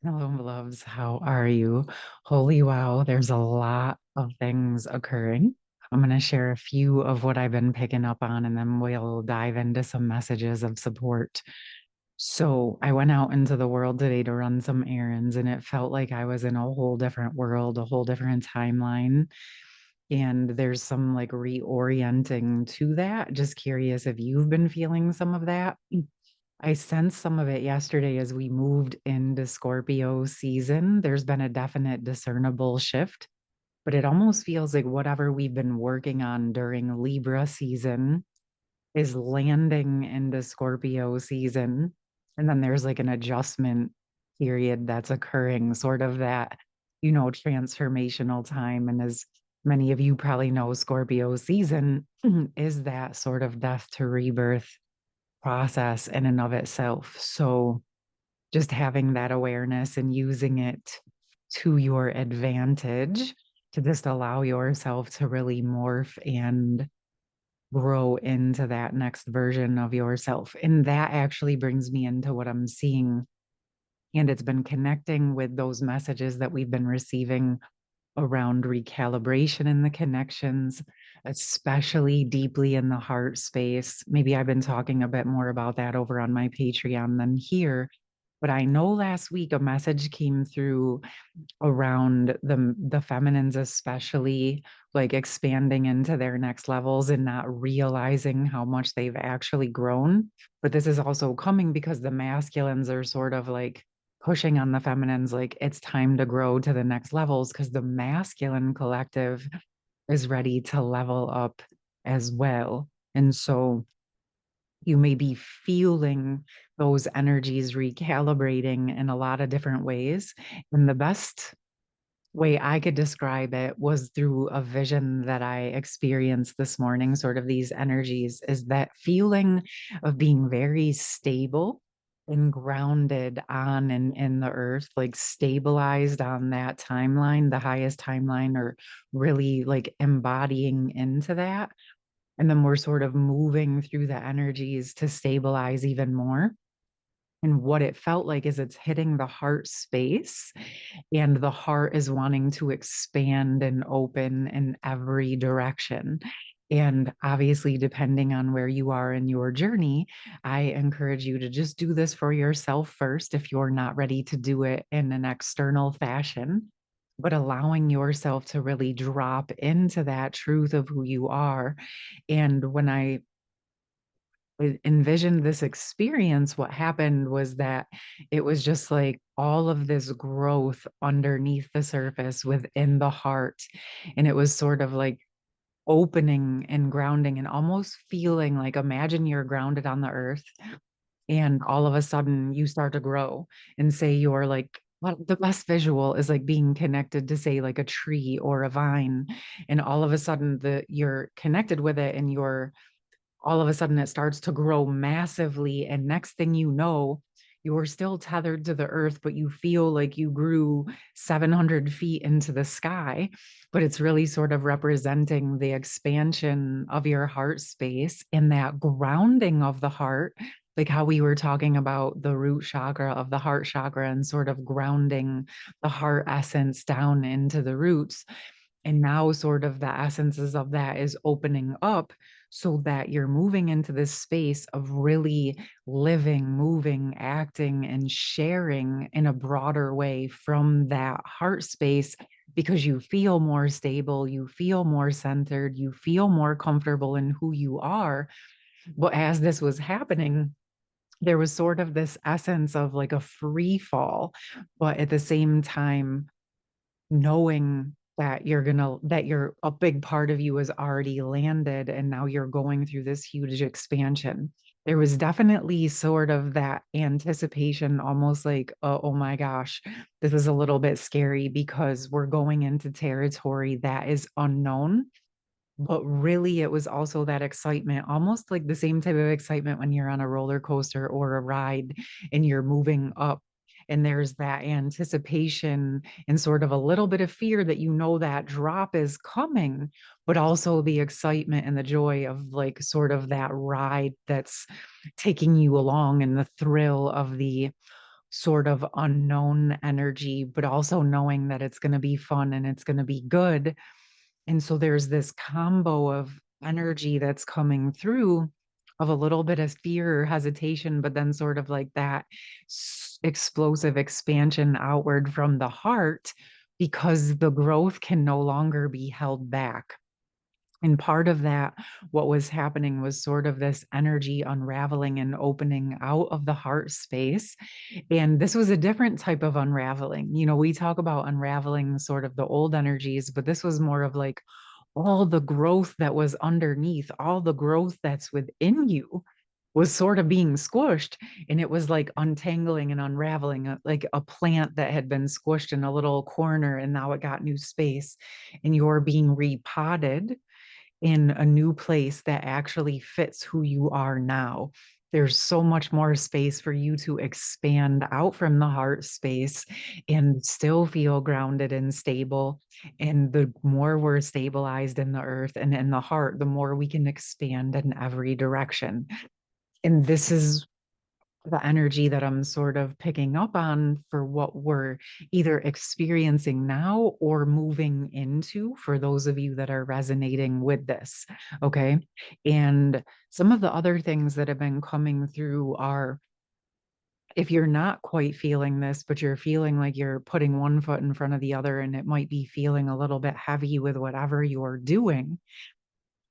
Hello, loves. How are you? Holy wow, there's a lot of things occurring. I'm going to share a few of what I've been picking up on, and then we'll dive into some messages of support. So, I went out into the world today to run some errands, and it felt like I was in a whole different world, a whole different timeline. And there's some like reorienting to that. Just curious if you've been feeling some of that. I sensed some of it yesterday as we moved into Scorpio season. There's been a definite discernible shift, but it almost feels like whatever we've been working on during Libra season is landing into Scorpio season. And then there's like an adjustment period that's occurring, sort of that, transformational time. And as many of you probably know, Scorpio season is that sort of death to rebirth process in and of itself. So just having that awareness and using it to your advantage to just allow yourself to really morph and grow into that next version of yourself. And that actually brings me into what I'm seeing. And it's been connecting with those messages that we've been receiving around recalibration in the connections, especially deeply in the heart space. Maybe I've been talking a bit more about that over on my Patreon than here. But I know last week a message came through around the feminines, especially like expanding into their next levels and not realizing how much they've actually grown. But this is also coming because the masculines are sort of like pushing on the feminines, like it's time to grow to the next levels because the masculine collective is ready to level up as well. And so you may be feeling those energies recalibrating in a lot of different ways. And the best way I could describe it was through a vision that I experienced this morning, sort of these energies, is that feeling of being very stable and grounded on and in the earth, like stabilized on that timeline, the highest timeline, or really like embodying into that. And then we're sort of moving through the energies to stabilize even more. And what it felt like is it's hitting the heart space, and the heart is wanting to expand and open in every direction. And obviously, depending on where you are in your journey, I encourage you to just do this for yourself first if you're not ready to do it in an external fashion, but allowing yourself to really drop into that truth of who you are. And when I envisioned this experience, what happened was that it was just like all of this growth underneath the surface within the heart. And it was sort of like opening and grounding and almost feeling like imagine you're grounded on the earth and all of a sudden you start to grow and say you're like, well, the best visual is like being connected to say like a tree or a vine, and all of a sudden you're connected with it, and you're all of a sudden it starts to grow massively. And next thing you know, you're still tethered to the earth, but you feel like you grew 700 feet into the sky. But it's really sort of representing the expansion of your heart space and that grounding of the heart, like how we were talking about the root chakra of the heart chakra and sort of grounding the heart essence down into the roots. And now, sort of, the essences of that is opening up so that you're moving into this space of really living, moving, acting, and sharing in a broader way from that heart space because you feel more stable, you feel more centered, you feel more comfortable in who you are. But as this was happening, there was sort of this essence of like a free fall, but at the same time, knowing that you're a big part of you has already landed and now you're going through this huge expansion. There was definitely sort of that anticipation, almost like, oh my gosh, this is a little bit scary because we're going into territory that is unknown. But really, it was also that excitement, almost like the same type of excitement when you're on a roller coaster or a ride and you're moving up. And there's that anticipation and sort of a little bit of fear that you know that drop is coming, but also the excitement and the joy of like sort of that ride that's taking you along and the thrill of the sort of unknown energy, but also knowing that it's going to be fun and it's going to be good. And so there's this combo of energy that's coming through of a little bit of fear or hesitation, but then sort of like that explosive expansion outward from the heart because the growth can no longer be held back. And part of that, what was happening was sort of this energy unraveling and opening out of the heart space. And this was a different type of unraveling. You know, we talk about unraveling sort of the old energies, but this was more of like all the growth that was underneath, all the growth that's within you was sort of being squished. And it was like untangling and unraveling, like a plant that had been squished in a little corner and now it got new space. And you're being repotted in a new place that actually fits who you are now. There's so much more space for you to expand out from the heart space and still feel grounded and stable. And the more we're stabilized in the earth and in the heart, the more we can expand in every direction. And this is the energy that I'm sort of picking up on for what we're either experiencing now or moving into for those of you that are resonating with this. Okay. And some of the other things that have been coming through are if you're not quite feeling this, but you're feeling like you're putting one foot in front of the other and it might be feeling a little bit heavy with whatever you're doing,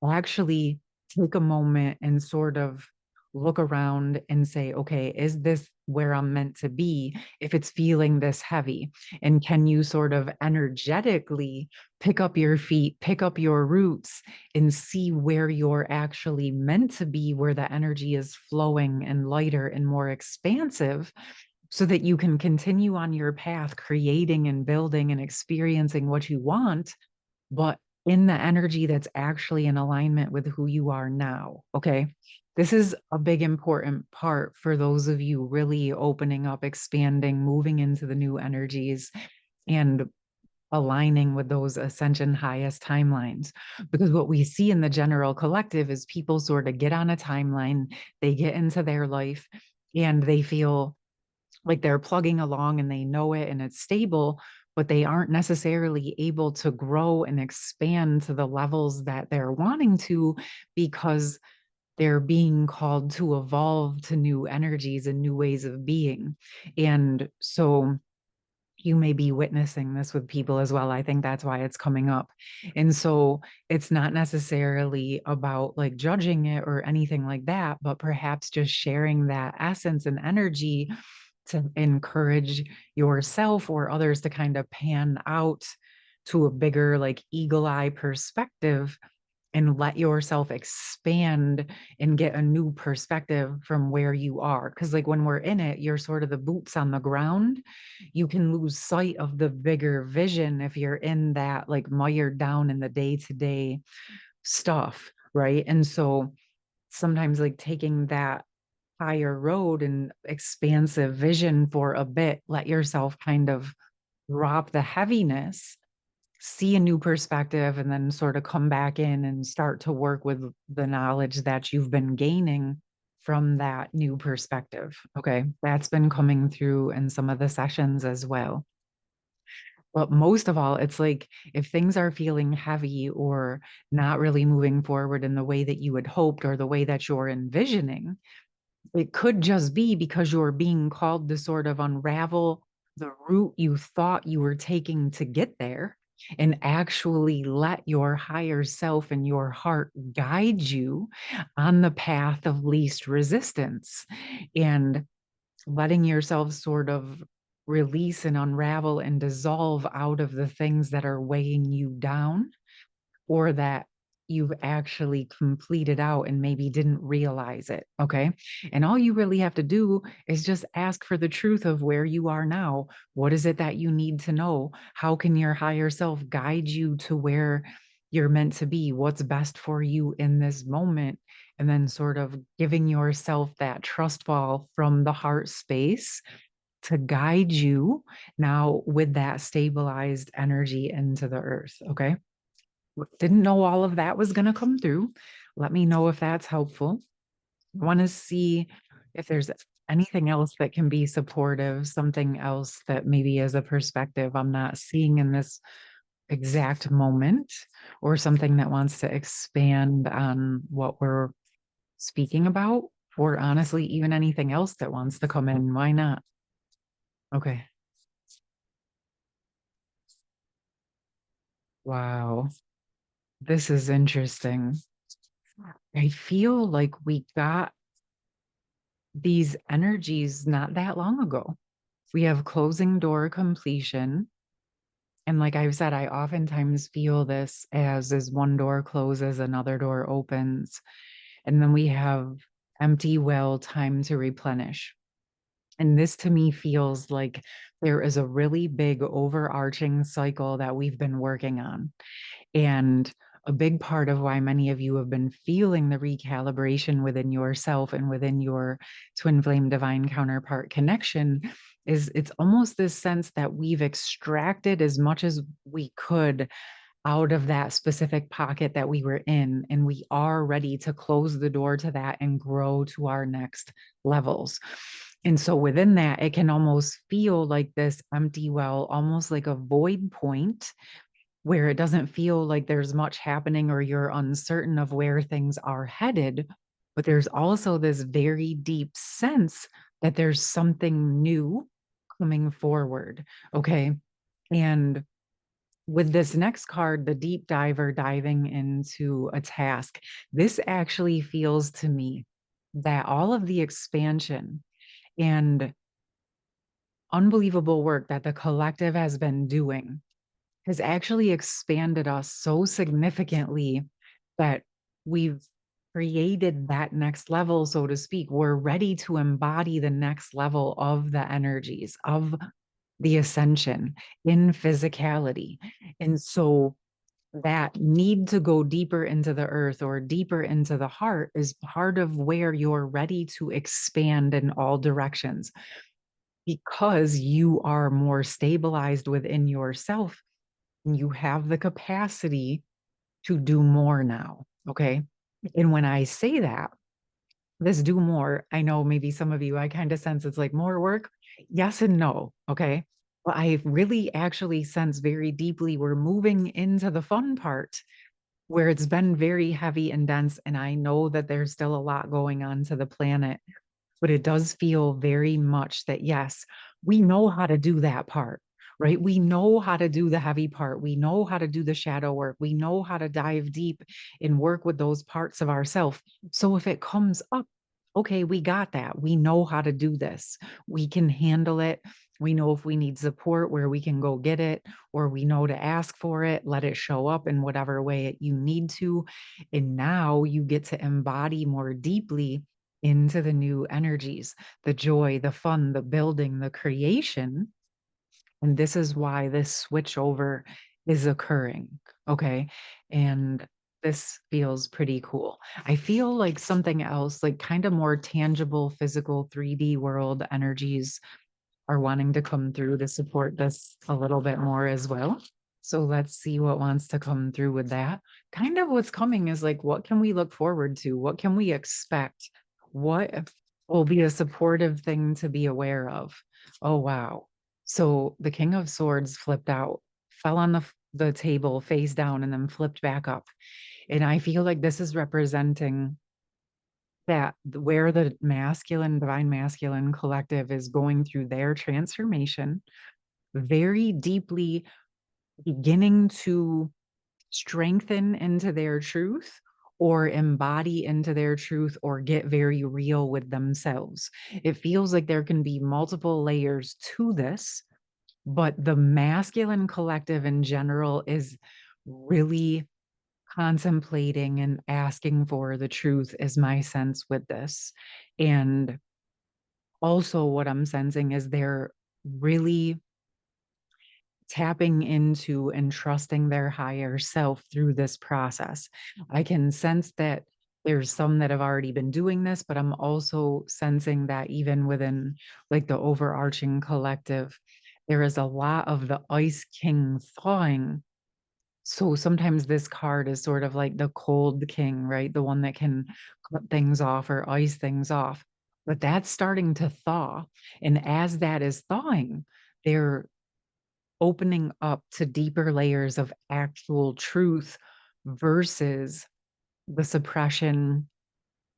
actually take a moment and sort of look around and say, okay, is this where I'm meant to be if it's feeling this heavy? And can you sort of energetically pick up your feet, pick up your roots, and see where you're actually meant to be, where the energy is flowing and lighter and more expansive? So that you can continue on your path, creating and building and experiencing what you want, but in the energy that's actually in alignment with who you are now. Okay. This is a big, important part for those of you really opening up, expanding, moving into the new energies and aligning with those ascension highest timelines. Because what we see in the general collective is people sort of get on a timeline, they get into their life, and they feel like they're plugging along and they know it and it's stable, but they aren't necessarily able to grow and expand to the levels that they're wanting to because they're being called to evolve to new energies and new ways of being. And so you may be witnessing this with people as well. I think that's why it's coming up. And so it's not necessarily about like judging it or anything like that, but perhaps just sharing that essence and energy to encourage yourself or others to kind of pan out to a bigger, like eagle eye perspective and let yourself expand and get a new perspective from where you are. Because, like, when we're in it, you're sort of the boots on the ground. You can lose sight of the bigger vision if you're in that, like, mired down in the day to day stuff. Right. And so sometimes, like, taking that higher road and expansive vision for a bit, let yourself kind of drop the heaviness, see a new perspective, and then sort of come back in and start to work with the knowledge that you've been gaining from that new perspective. Okay. That's been coming through in some of the sessions as well. But most of all, it's like if things are feeling heavy or not really moving forward in the way that you had hoped or the way that you're envisioning, it could just be because you're being called to sort of unravel the route you thought you were taking to get there and actually let your higher self and your heart guide you on the path of least resistance and letting yourself sort of release and unravel and dissolve out of the things that are weighing you down or that you've actually completed out and maybe didn't realize it. Okay. And all you really have to do is just ask for the truth of where you are now. What is it that you need to know? How can your higher self guide you to where you're meant to be? What's best for you in this moment? And then sort of giving yourself that trust fall from the heart space to guide you now with that stabilized energy into the earth. Okay. Didn't know all of that was going to come through. Let me know if that's helpful. I want to see if there's anything else that can be supportive, something else that maybe is a perspective I'm not seeing in this exact moment, or something that wants to expand on what we're speaking about, or honestly, even anything else that wants to come in. Why not? Okay. Wow. This is interesting. I feel like we got these energies not that long ago. We have closing door completion. And like I've said, I oftentimes feel this as one door closes, another door opens. And then we have empty well, time to replenish. And this to me feels like there is a really big overarching cycle that we've been working on. And a big part of why many of you have been feeling the recalibration within yourself and within your twin flame divine counterpart connection is it's almost this sense that we've extracted as much as we could out of that specific pocket that we were in. And we are ready to close the door to that and grow to our next levels. And so within that, it can almost feel like this empty well, almost like a void point where it doesn't feel like there's much happening or you're uncertain of where things are headed. But there's also this very deep sense that there's something new coming forward. Okay. And with this next card, the deep diver diving into a task, this actually feels to me that all of the expansion and unbelievable work that the collective has been doing has actually expanded us so significantly that we've created that next level, so to speak. We're ready to embody the next level of the energies of the ascension in physicality. And so that need to go deeper into the earth or deeper into the heart is part of where you're ready to expand in all directions because you are more stabilized within yourself and you have the capacity to do more now. Okay. And when I say that, this do more, I know maybe some of you, I kind of sense it's like more work. Yes and no. Okay. But I really actually sense very deeply we're moving into the fun part where it's been very heavy and dense. And I know that there's still a lot going on to the planet, but it does feel very much that, yes, we know how to do that part, right? We know how to do the heavy part. We know how to do the shadow work. We know how to dive deep and work with those parts of ourselves. So if it comes up, okay, we got that. We know how to do this. We can handle it. We know if we need support where we can go get it, or we know to ask for it, let it show up in whatever way you need to. And now you get to embody more deeply into the new energies, the joy, the fun, the building, the creation. And this is why this switch over is occurring. Okay. And this feels pretty cool. I feel like something else, like kind of more tangible, physical 3D world energies are wanting to come through to support this a little bit more as well. So let's see what wants to come through with that. Kind of what's coming is like, what can we look forward to? What can we expect? What will be a supportive thing to be aware of? Oh, wow. So the King of Swords flipped out, fell on the table face down, and then flipped back up. And I feel like this is representing that where the masculine, divine masculine collective is going through their transformation, very deeply beginning to strengthen into their truth or embody into their truth or get very real with themselves. It feels like there can be multiple layers to this, but the masculine collective in general is really contemplating and asking for the truth, is my sense with this. And also, what I'm sensing is they're really tapping into and trusting their higher self through this process. I can sense that there's some that have already been doing this, but I'm also sensing that even within like the overarching collective, there is a lot of the Ice King thawing. So sometimes this card is sort of like the cold king, right? The one that can cut things off or ice things off. but that's starting to thaw. And as that is thawing, they're opening up to deeper layers of actual truth versus the suppression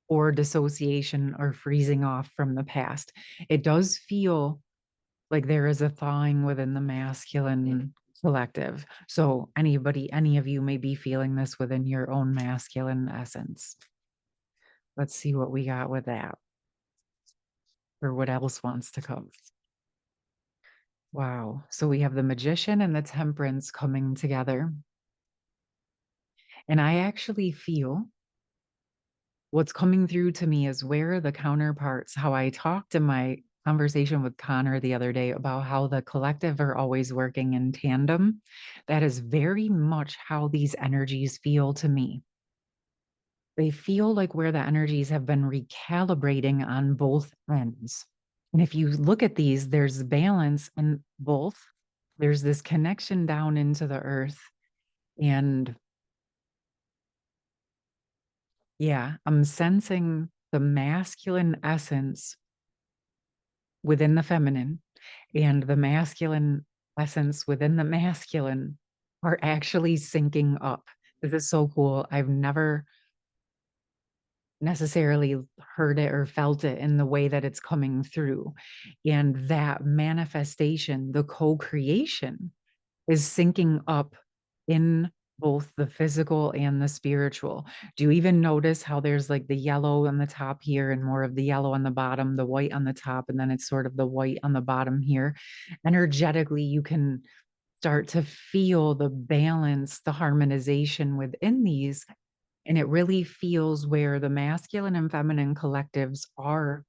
or dissociation or freezing off from the past. It does feel like there is a thawing within the masculine collective. So any of you may be feeling this within your own masculine essence. Let's see what we got with that, or what else wants to come. Wow. So we have the Magician and the Temperance coming together. And I actually feel what's coming through to me is where the counterparts, how I talked in my conversation with Connor the other day about how the collective are always working in tandem. That is very much how these energies feel to me. They feel like where the energies have been recalibrating on both ends. And if you look at these, there's balance in both. There's this connection down into the earth. And yeah, I'm sensing the masculine essence within the feminine and the masculine essence within the masculine are actually syncing up. This is so cool. I've never necessarily heard it or felt it in the way that it's coming through. And that manifestation, the co creation, is syncing up in both the physical and the spiritual. Do you even notice how there's like the yellow on the top here and more of the yellow on the bottom, the white on the top, and then it's sort of the white on the bottom here? Energetically, you can start to feel the balance, the harmonization within these. And it really feels where the masculine and feminine collectives are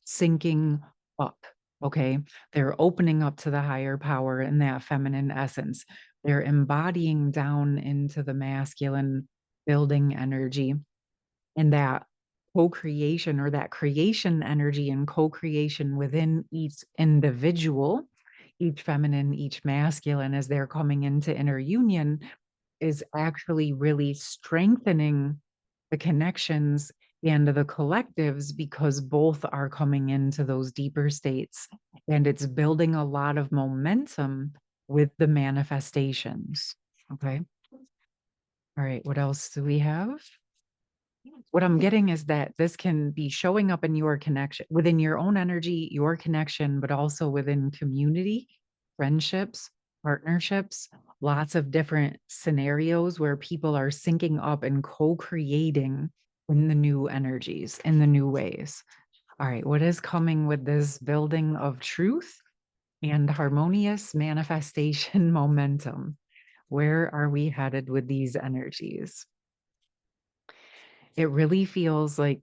syncing up. Okay. They're opening up to the higher power in that feminine essence. They're embodying down into the masculine building energy, and that co creation or that creation energy and co creation within each individual, each feminine, each masculine, as they're coming into inner union, is actually really strengthening the connections and the collectives because both are coming into those deeper states. And it's building a lot of momentum with the manifestations. Okay. All right. What else do we have? What I'm getting is that this can be showing up in your connection within your own energy, your connection, but also within community, friendships, partnerships, lots of different scenarios where people are syncing up and co creating in the new energies, in the new ways. All right, what is coming with this building of truth and harmonious manifestation momentum? Where are we headed with these energies? It really feels like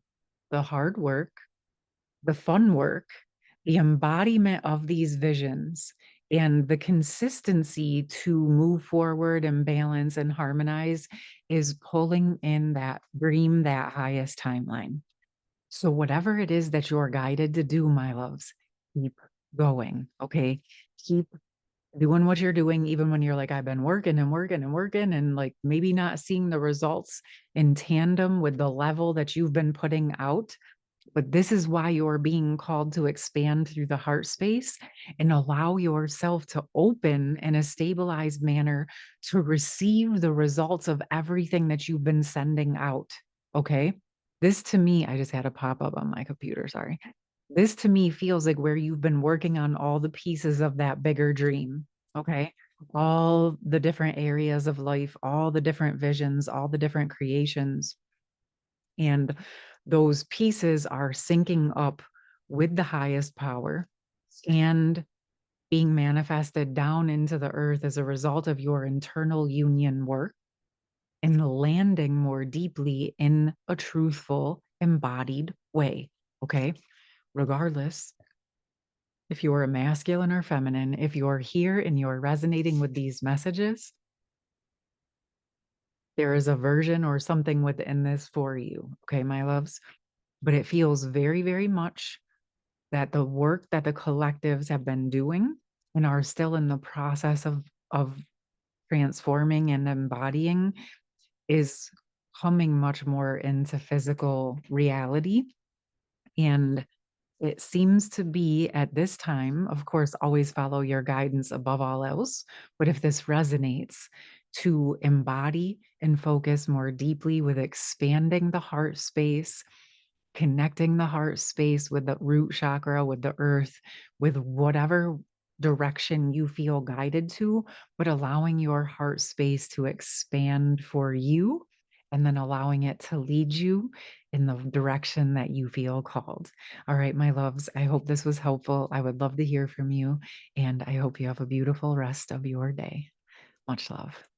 the hard work, the fun work, the embodiment of these visions, and the consistency to move forward and balance and harmonize is pulling in that dream, that highest timeline. So, whatever it is that you're guided to do, my loves, keep going. Okay. Keep doing what you're doing, even when you're like, I've been working and working and working, and like maybe not seeing the results in tandem with the level that you've been putting out. But this is why you're being called to expand through the heart space and allow yourself to open in a stabilized manner to receive the results of everything that you've been sending out. Okay. This to me, I just had a pop up on my computer. Sorry. This to me feels like where you've been working on all the pieces of that bigger dream. Okay. All the different areas of life, all the different visions, all the different creations. And those pieces are syncing up with the highest power and being manifested down into the earth as a result of your internal union work and landing more deeply in a truthful, embodied way. Okay. Regardless if you're a masculine or feminine, if you're here and you're resonating with these messages, there is a version or something within this for you. Okay, my loves. But it feels very, very much that the work that the collectives have been doing and are still in the process of transforming and embodying is coming much more into physical reality. And It seems to be at this time, of course, always follow your guidance above all else. But if this resonates, to embody and focus more deeply with expanding the heart space, connecting the heart space with the root chakra, with the earth, with whatever direction you feel guided to, but allowing your heart space to expand for you and then allowing it to lead you in the direction that you feel called. All right, my loves, I hope this was helpful. I would love to hear from you, and I hope you have a beautiful rest of your day. Much love.